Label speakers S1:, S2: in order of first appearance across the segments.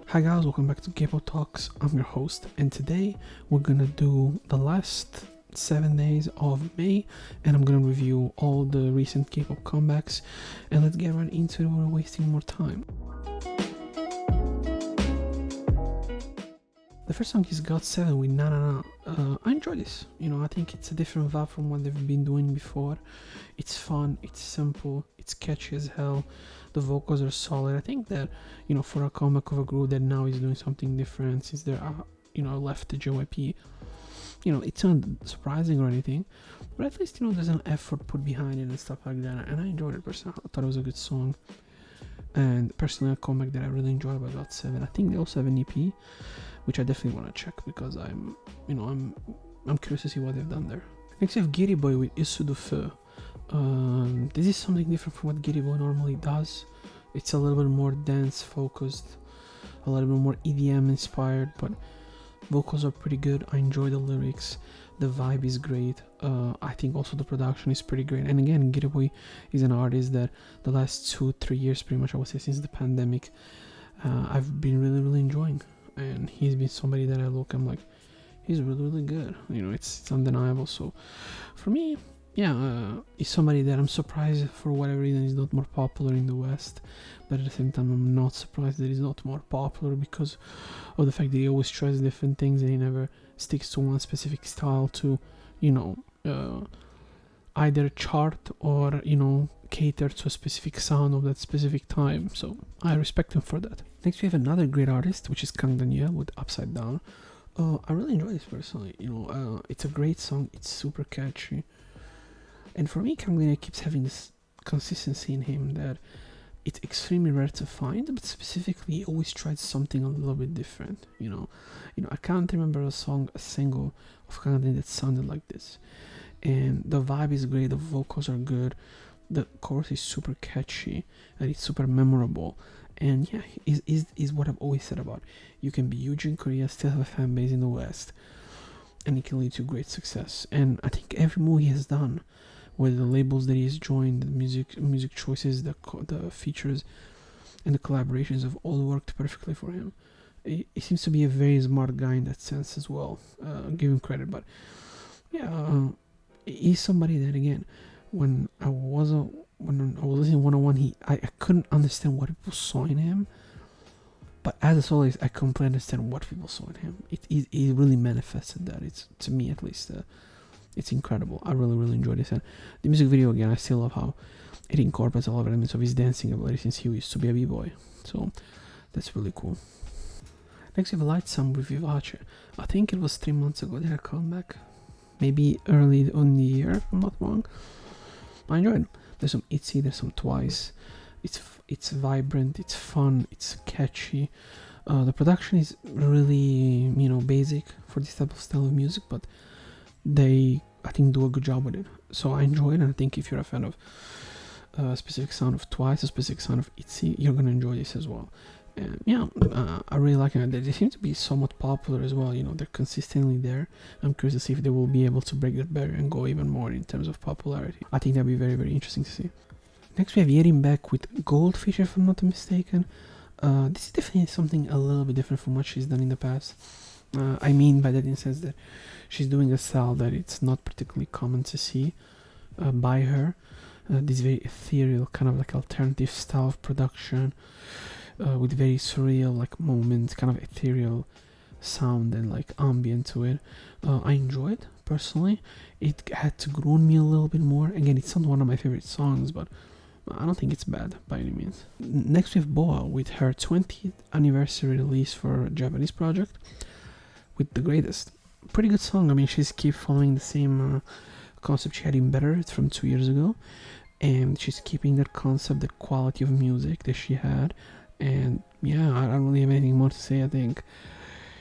S1: Hi guys, welcome back to Kpop Talks. I'm your host, and today we're gonna do the last 7 days of May, and I'm gonna review all the recent Kpop comebacks, and let's get right into it without wasting more time. The first song is GOT7 with Nanana. I enjoy this. I think it's a different vibe from what they've been doing before. It's fun, it's simple, it's catchy as hell. The vocals are solid. I think that, for a comeback of a group that now is doing something different since they're, left the JYP, it's not surprising or anything, but at least, there's an effort put behind it and stuff like that. And I enjoyed it personally. I thought it was a good song. And personally, a comeback that I really enjoyed about GOT7. I think they also have an EP, which I definitely want to check because I'm curious to see what they've done there. Next we have Giddy Boy with Issu du Feu. This is something different from what Giddy Boy normally does. It's a little bit more dance focused, a little bit more EDM inspired, but vocals are pretty good. I enjoy the lyrics, the vibe is great. I think also the production is pretty great. And again, Giddy Boy is an artist that the last 2-3 years, pretty much I would say since the pandemic, I've been really enjoying. And he's been somebody that I'm like, he's really good. It's undeniable. So for me, he's somebody that I'm surprised for whatever reason he's not more popular in the West, but at the same time I'm not surprised that he's not more popular because of the fact that he always tries different things and he never sticks to one specific style to either chart or cater to a specific sound of that specific time. So I respect him for that. Next we have another great artist, which is Kang Danielle with Upside Down. I really enjoy this personally. It's a great song. It's super catchy. And for me, Kang Danielle keeps having this consistency in him that it's extremely rare to find, but specifically he always tries something a little bit different. I can't remember a single of Kang Danielle that sounded like this. And the vibe is great, the vocals are good, the chorus is super catchy, and it's super memorable. And is what I've always said about. You can be huge in Korea, still have a fan base in the West, and it can lead to great success. And I think every move he has done, whether the labels that he has joined, the music choices, the features, and the collaborations have all worked perfectly for him. He seems to be a very smart guy in that sense as well. Give him credit, but he's somebody that, again, when I was listening to 101, I couldn't understand what people saw in him, but as a soloist, I completely understand what people saw in him. It really manifested that. It's, to me at least, it's incredible. I really enjoyed this. And the music video, again, I still love how it incorporates a lot of elements of his dancing ability since he used to be a b-boy. So that's really cool. Next we have Light Sum with Vivace. I think it was 3 months ago they had a comeback, maybe early on the year if I'm not wrong. I enjoyed it. There's some ITZY, there's some Twice. It's vibrant, it's fun, it's catchy. The production is really basic for this type of style of music, but they, I think, do a good job with it. So I enjoy it, and I think if you're a fan of a specific sound of Twice, a specific sound of ITZY, you're gonna enjoy this as well. And I really like it. They seem to be somewhat popular as well. They're consistently there. I'm curious to see if they will be able to break that barrier and go even more in terms of popularity. I think that'd be very interesting to see. Next we have Yerin back with Goldfish, if I'm not mistaken. This is definitely something a little bit different from what she's done in the past. I mean by that in the sense that she's doing a style that it's not particularly common to see by her. This very ethereal, kind of like alternative style of production. With very surreal moments, kind of ethereal sound and ambient to it. I enjoy it personally. It had to grow on me a little bit more. Again, it's not one of my favorite songs, but I don't think it's bad by any means. Next we have Boa with her 20th anniversary release for a Japanese project with The Greatest. Pretty good song. I mean, she's keep following the same concept she had in Better from 2 years ago, and she's keeping that concept, the quality of music that she had. And I don't really have anything more to say. I think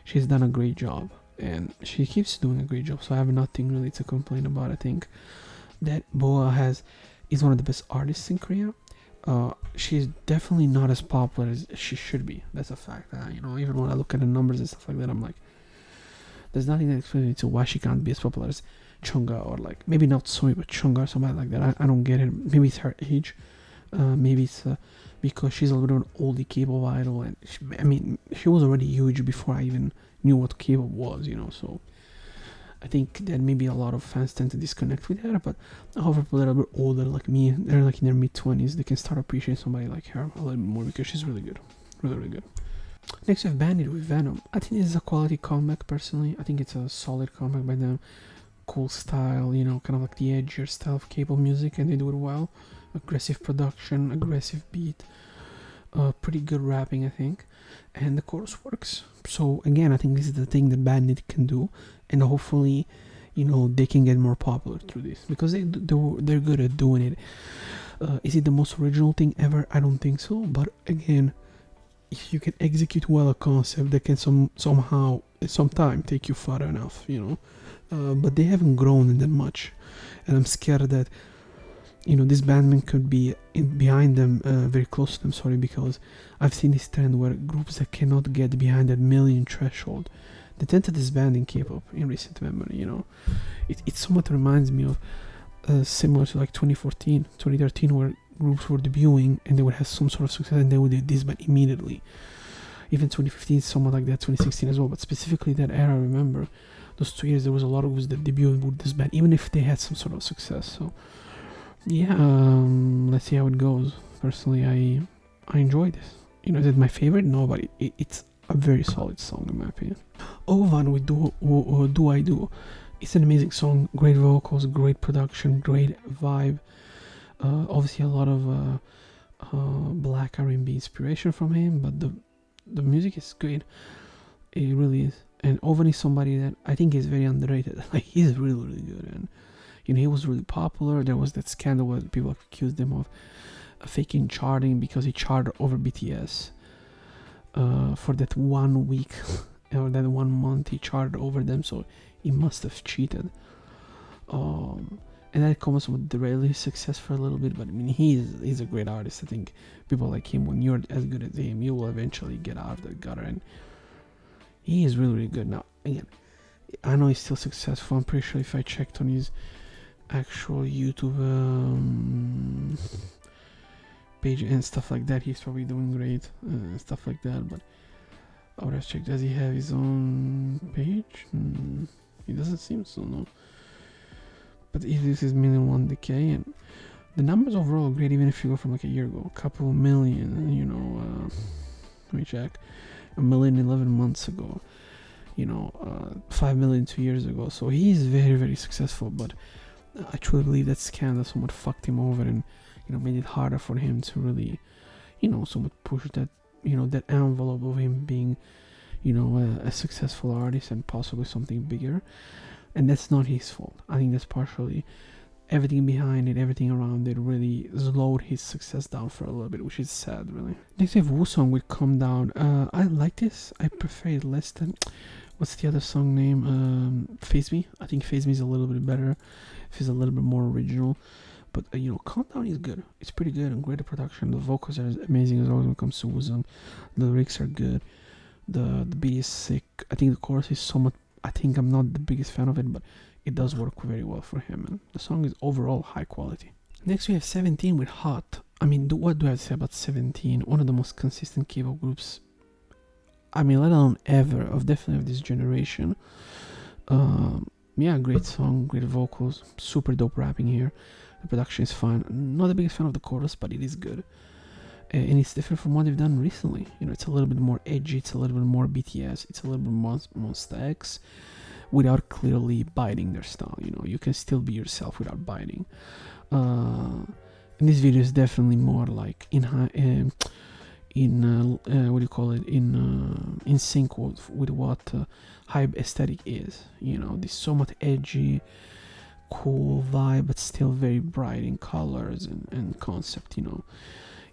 S1: she's done a great job, and she keeps doing a great job, so I have nothing really to complain about. I think that Boa is one of the best artists in Korea. She's definitely not as popular as she should be. That's a fact. Even when I look at the numbers and stuff like that, I'm like, there's nothing that explains me to why she can't be as popular as Chungha, or maybe not Somi, but Chungha or somebody like that. I don't get it. Maybe it's her age. Maybe it's because she's a little bit of an oldie K-pop idol, and she was already huge before I even knew what K-pop was, so I think that maybe a lot of fans tend to disconnect with her, but however, people that are a bit older like me, they're like in their mid-20s, they can start appreciating somebody like her a little bit more because she's really good. Really, really good. Next we have Bandit with Venom. I think this is a quality comeback personally. I think it's a solid comeback by them. Cool style, kind of like the edgier style of K-pop music, and they do it well. Aggressive production, aggressive beat, pretty good rapping, I think, and the chorus works. So again, I think this is the thing that Bandit can do, and hopefully, they can get more popular through this because they're good at doing it. Is it the most original thing ever? I don't think so, but again, if you can execute well a concept that can sometime take you far enough, but they haven't grown that much, and I'm scared that this bandman could be behind them, very close to them, because I've seen this trend where groups that cannot get behind that million threshold, they tend to disband in K-pop in recent memory. It somewhat reminds me of similar to like 2014 2013, where groups were debuting and they would have some sort of success and they would disband immediately. Even 2015 is somewhat like that, 2016 as well, but specifically that era, I remember those 2 years there was a lot of groups that debuted and would disband even if they had some sort of success. So yeah, let's see how it goes. Personally, I enjoy this. Is it my favorite? No, but it's a very solid song in my opinion. Ovan with Do I Do. It's an amazing song, great vocals, great production, great vibe. Obviously a lot of black R&B inspiration from him, but the music is great. It really is. And Ovan is somebody that I think is very underrated. Like, he's really, really good, and he was really popular. There was that scandal where people accused him of faking charting because he charted over BTS for that 1 week or that 1 month. He charted over them, so he must have cheated. And that comes with derail his success for a little bit, but he's a great artist. I think people like him, when you're as good as him, you will eventually get out of the gutter, and he is really, really good. Now, again, I know he's still successful. I'm pretty sure if I checked on his actual YouTube page and stuff like that, he's probably doing great, stuff like that, but I would have checked. Does he have his own page? He doesn't seem so, no. But if this is -1 and the numbers overall are great, even if you go from like a year ago, a couple million, let me check, 1 million 11 months ago, 5 million 2 years ago. So he's very, very successful, but I truly believe that scandal somewhat fucked him over and made it harder for him to really somewhat push that that envelope of him being a successful artist and possibly something bigger. And that's not his fault. I think that's partially everything behind it, everything around it really slowed his success down for a little bit, which is sad, really. Next we have Woo-sung with Calm Down. I like this. I prefer it less than, what's the other song name? Face Me. I think Face Me is a little bit better. Feels a little bit more original. But, Calm Down is good. It's pretty good and great production. The vocals are amazing as always when it comes to Woo-sung. The lyrics are good. The beat is sick. I think the chorus is somewhat, I think I'm not the biggest fan of it, but it does work very well for him, and the song is overall high quality. Next we have 17 with Hot. What do I have to say about 17? One of the most consistent K-pop groups, let alone ever, definitely of this generation. Great song, great vocals, super dope rapping here. The production is fine. Not the biggest fan of the chorus, but it is good. And it's different from what they've done recently. It's a little bit more edgy, it's a little bit more BTS, it's a little bit more Monsta X, without clearly biting their style. You can still be yourself without biting. And this video is definitely more like in sync with what hype aesthetic is. This somewhat edgy, cool vibe, but still very bright in colors and concept.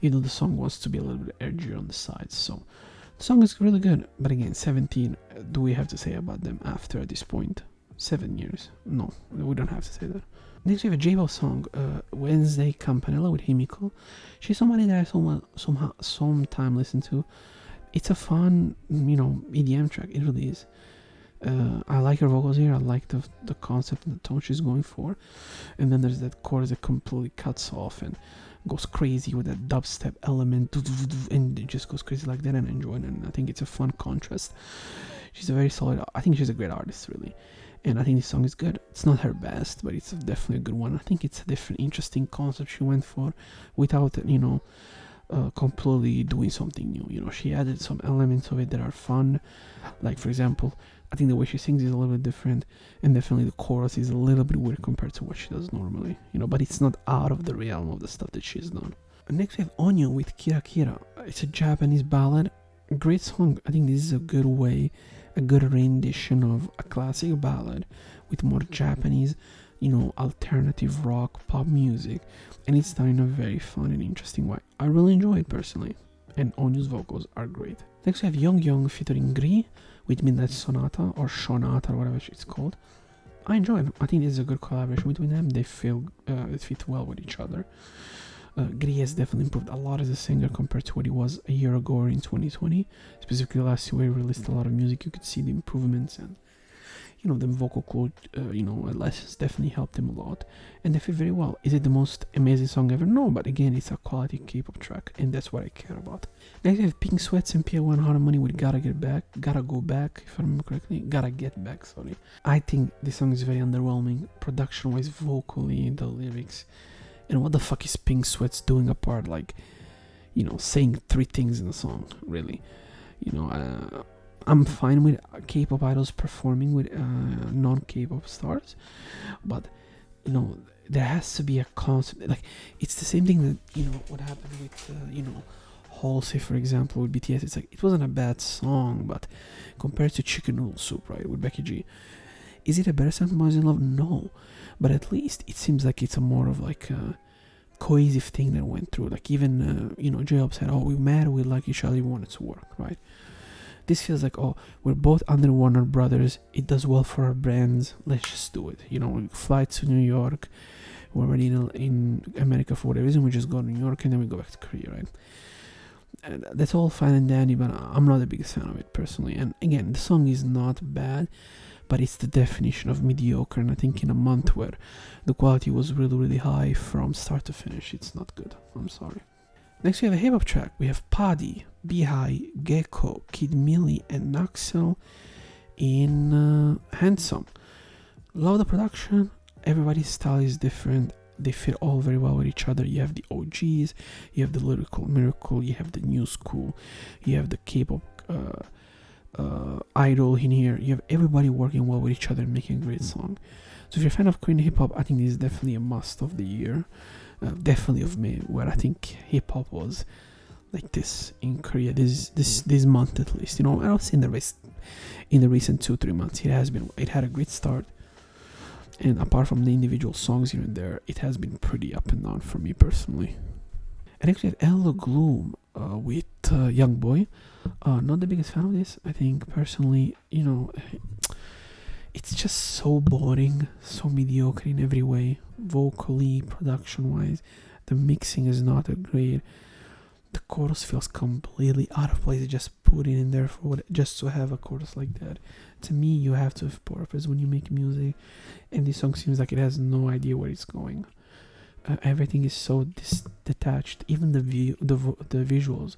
S1: Even though the song wants to be a little bit edgier on the sides. So the song is really good. But again, 17, do we have to say about them after this point? 7 years? No, we don't have to say that. Next we have a J-pop song, Wednesday Campanella with Himiko. She's somebody that I sometime listen to. It's a fun, EDM track. It really is. I like her vocals here. I like the concept and the tone she's going for. And then there's that chorus that completely cuts off and goes crazy with that dubstep element, and it just goes crazy like that, and I enjoy it. And I think it's a fun contrast. She's a very solid. I think she's a great artist, really. And I think this song is good. It's not her best, but it's definitely a good one. I think it's a different, interesting concept she went for, without completely doing something new. She added some elements of it that are fun. Like, for example, I think the way she sings is a little bit different, and definitely the chorus is a little bit weird compared to what she does normally. But it's not out of the realm of the stuff that she's done. And next we have Onion with Kira Kira. It's a Japanese ballad. A great song. I think this is a good rendition of a classic ballad with more Japanese, alternative rock pop music, and it's done in a very fun and interesting way. I really enjoy it personally, and Onion's vocals are great. Next we have Young Young featuring Gree with Midnight Sonata or Shonata or whatever it's called. I enjoy it. I think this is a good collaboration between them. They fit well with each other. Gree has definitely improved a lot as a singer compared to what he was a year ago or in 2020. Specifically last year, he released a lot of music. You could see the improvements, and the vocal coach, lessons definitely helped him a lot, and they fit very well. Is it the most amazing song ever? No, but again, it's a quality K-pop track, and that's what I care about. Next, we have Pink Sweats and PA1 Hot Money with Gotta Go Back, if I remember correctly. Gotta Get Back, sorry. I think this song is very underwhelming, production-wise, vocally, the lyrics. And what the fuck is Pink Sweats doing apart, saying 3 things in the song, really? I'm fine with K-pop idols performing with non-K-pop stars, but, there has to be a concept. Like, it's the same thing that, what happened with, Halsey, for example, with BTS. It's like, it wasn't a bad song, but compared to Chicken Noodle Soup, right, with Becky G, is it a better song than Boys in Love? No. But at least it seems like it's a more of like a cohesive thing that went through. Like, even, J-Hope said, we met, we like each other, we wanted to work, right? This feels like, we're both under Warner Brothers, it does well for our brands, let's just do it. We fly to New York, we're already in America for whatever reason, we just go to New York and then we go back to Korea, right? And that's all fine and dandy, but I'm not the biggest fan of it personally. And again, the song is not bad, but it's the definition of mediocre, and I think in a month where the quality was really, really high from start to finish, it's not good. I'm sorry. Next we have a hip-hop track. We have Paddy, Beehive, Gecko, Kid Millie, and Naxel in Handsome. Love the production. Everybody's style is different. They fit all very well with each other. You have the OGs, you have the Lyrical Miracle, you have the new school, you have the K-pop idol in here. You have everybody working well with each other and making a great song. So if you're a fan of Korean hip-hop, I think this is definitely a must of the year. Definitely of me, where I think hip-hop was like this in Korea this month at least. I don't see in the recent 2-3 months it had a great start, and apart from the individual songs here and there, it has been pretty up and down for me personally. And actually at Hello Gloom with Young Boy, not the biggest fan of this. I think personally, it's just so boring, so mediocre in every way, vocally, production-wise. The mixing is not that great. The chorus feels completely out of place. Just put it in there just to have a chorus like that. To me, you have to have purpose when you make music, and this song seems like it has no idea where it's going. Everything is so detached. Even the visuals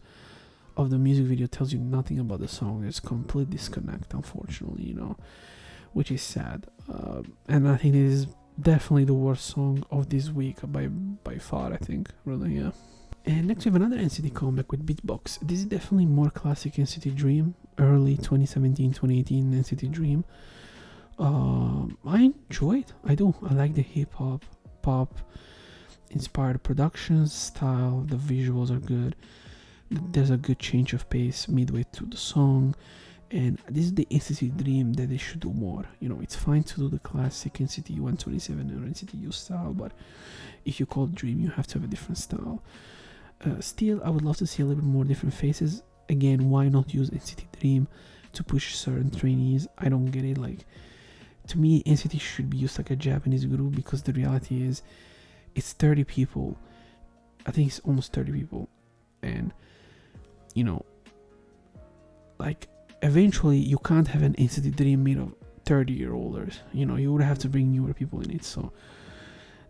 S1: of the music video tells you nothing about the song. There's complete disconnect, unfortunately, which is sad. And I think this is definitely the worst song of this week by far, I think, really, yeah. And next we have another NCT comeback with Beatbox. This is definitely more classic NCT Dream, early 2017-2018 NCT Dream. I enjoy it. I do. I like the hip-hop, pop inspired production style. The visuals are good. There's a good change of pace midway through the song. And this is the NCT Dream that they should do more. It's fine to do the classic NCT 127 or NCT U style, but if you call it Dream, you have to have a different style. Still, I would love to see a little bit more different faces. Again, why not use NCT Dream to push certain trainees? I don't get it. Like, to me, NCT should be used like a Japanese group, because the reality is, it's 30 people. I think it's almost 30 people. And, eventually you can't have an NCT Dream made of 30-year-olders. You would have to bring newer people in it. So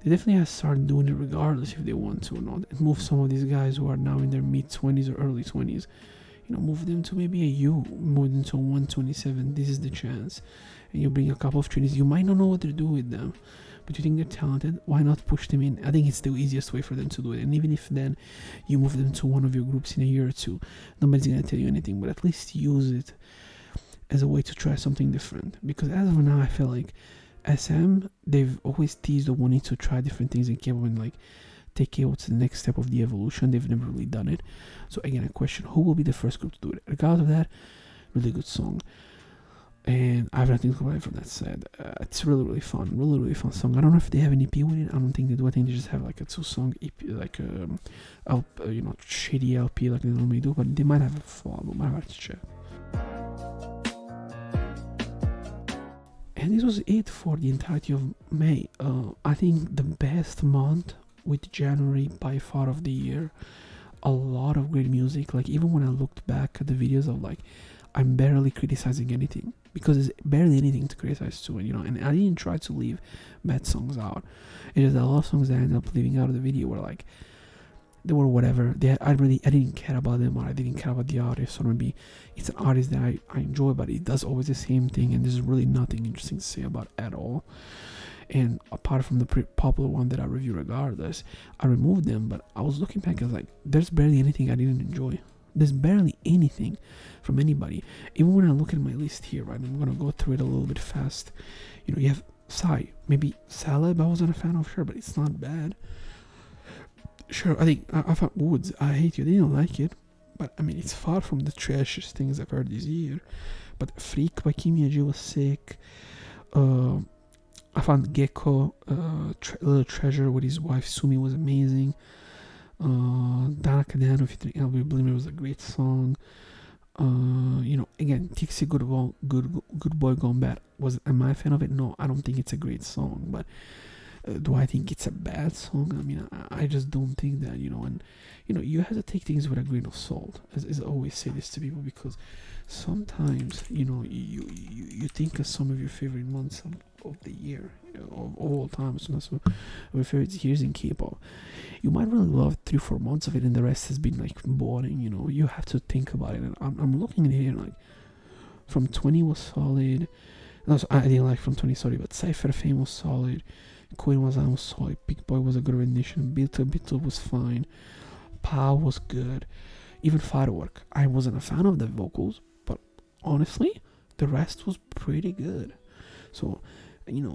S1: they definitely have started doing it regardless if they want to or not, and move some of these guys who are now in their mid-20s or early 20s, move them to maybe a U, move them to a 127. This is the chance. And you bring a couple of trainees, you might not know what to do with them, but you think they're talented, why not push them in? I think it's the easiest way for them to do it. And even if then you move them to one of your groups in a year or two, nobody's going to tell you anything, but at least use it as a way to try something different. Because as of now, I feel like SM, they've always teased the wanting to try different things in K-pop and like take K-pop to the next step of the evolution. They've never really done it. So again, I question who will be the first group to do it. Regardless of that, really good song. And I have nothing to complain from that side. It's really fun, really fun song. I don't know if they have an EP with it. I don't think they do. I think they just have like a 2-song EP, like shady LP like they normally do. But they might have a full album. I have to check. And this was it for the entirety of May. I think the best month with January by far of the year. A lot of great music. Like even when I looked back at the videos of like, I'm barely criticizing anything because there's barely anything to criticize to it, and I didn't try to leave bad songs out. It's just a lot of songs that I ended up leaving out of the video were like, they were whatever. I didn't care about them, or I didn't care about the artist, or maybe it's an artist that I enjoy, but it does always the same thing, and there's really nothing interesting to say about it at all. And apart from the popular one that I review regardless, I removed them. But I was looking back, I was like, there's barely anything I didn't enjoy. There's barely anything from anybody. Even when I look at my list here, right, I'm gonna go through it a little bit fast. You have Psy, maybe Celeb I wasn't a fan of, sure, but it's not bad. Sure, I think I found Woods, I Hate You, I didn't like it, but I mean it's far from the trashiest things I've heard this year. But Freak by Kimi Aji was sick. I found Gecko, Little Treasure with his wife Sumi was amazing. Dana Cadano featuring Elby Blimmer was a great song. Again, Tixi Good Boy Gone Bad. Am I a fan of it? No, I don't think it's a great song, but do I think it's a bad song? I mean, I just don't think that, and you have to take things with a grain of salt, as I always say this to people, because sometimes, you think of some of your favorite months of the year, of all time, some of your favorite years in K-pop. You might really love 3-4 months of it, and the rest has been like boring. You have to think about it. And I'm looking at it here, like From 20 was solid. No, I didn't like From 20, sorry, but Cypher Fame was solid. Queen was solid. Big Boy was a good rendition. Beetle was fine. Pow was good. Even Firework. I wasn't a fan of the vocals, but honestly, the rest was pretty good. So,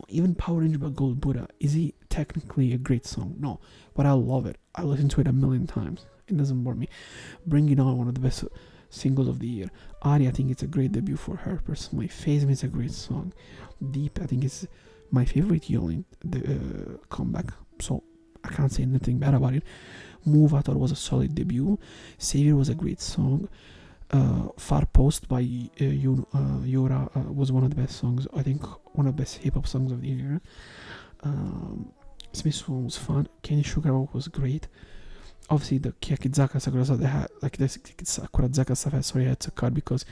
S1: even Power Ranger by Gold Buddha, is he technically a great song? No, but I love it. I listen to it a million times. It doesn't bore me. Bring It On, one of the best singles of the year. Ari, I think it's a great debut for her personally. Phase Me is a great song. Deep, I think it's my favorite Yolin comeback, so I can't say anything bad about it. Move, I thought was a solid debut. Savior was a great song. Far Post by Yura was one of the best songs. I think one of the best hip-hop songs of the year. Smith's one was fun. Kenny Sugar was great. Obviously the Kyakizaka Sakura stuff they had, like this Sakura Zaka stuff, I had to cut because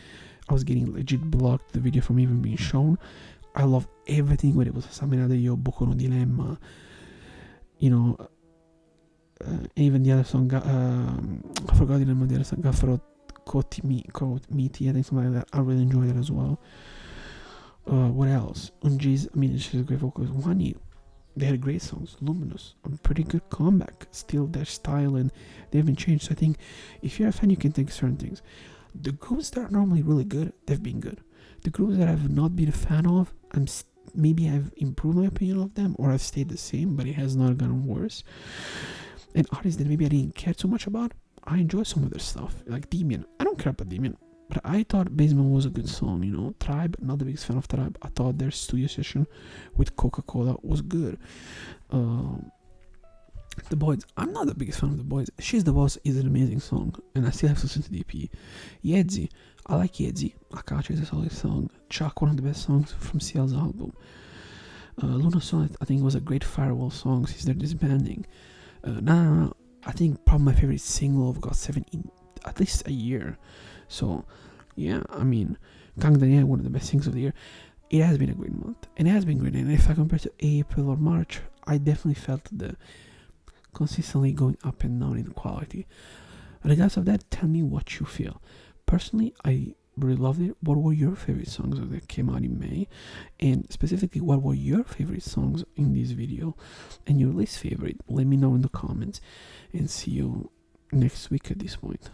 S1: I was getting legit blocked the video from even being shown. I loved everything when it was Saminade Yo, Boku no Dilemma, even the other song, I forgot the name of the other song, Gafaro Miti, I think something like that. I really enjoyed it as well. What else? Unji's, I mean, she's a great vocalist. Wani, they had great songs. Luminous, a pretty good comeback. Still their style, and they haven't changed. So I think if you're a fan, you can take certain things. The groups that are normally really good, they've been good. The groups that I've not been a fan of, maybe I've improved my opinion of them, or I've stayed the same, but it has not gotten worse. And artists that maybe I didn't care too much about, I enjoy some of their stuff, like Demian. I don't care about Demian, but I thought Basement was a good song, Tribe, not the biggest fan of Tribe. I thought their studio session with Coca-Cola was good. The Boys, I'm not the biggest fan of The Boys. She's the Boss is an amazing song, and I still have to listen to the EP. Yedzi, I like Yedzi. Akachi is a solid song. Chuck, one of the best songs from CL's album. Luna Sonnet, I think, was a great firewall song since they're disbanding. Nanana, I think probably my favorite single of GOT7 in at least a year. So, yeah, I mean, Kang, Danielle, one of the best things of the year. It has been a great month, and it has been great. And if I compare to April or March, I definitely felt the consistently going up and down in quality. Regardless of that, tell me what you feel. Personally, I really loved it. What were your favorite songs that came out in May? And specifically, what were your favorite songs in this video? And your least favorite? Let me know in the comments. And see you next week at this point.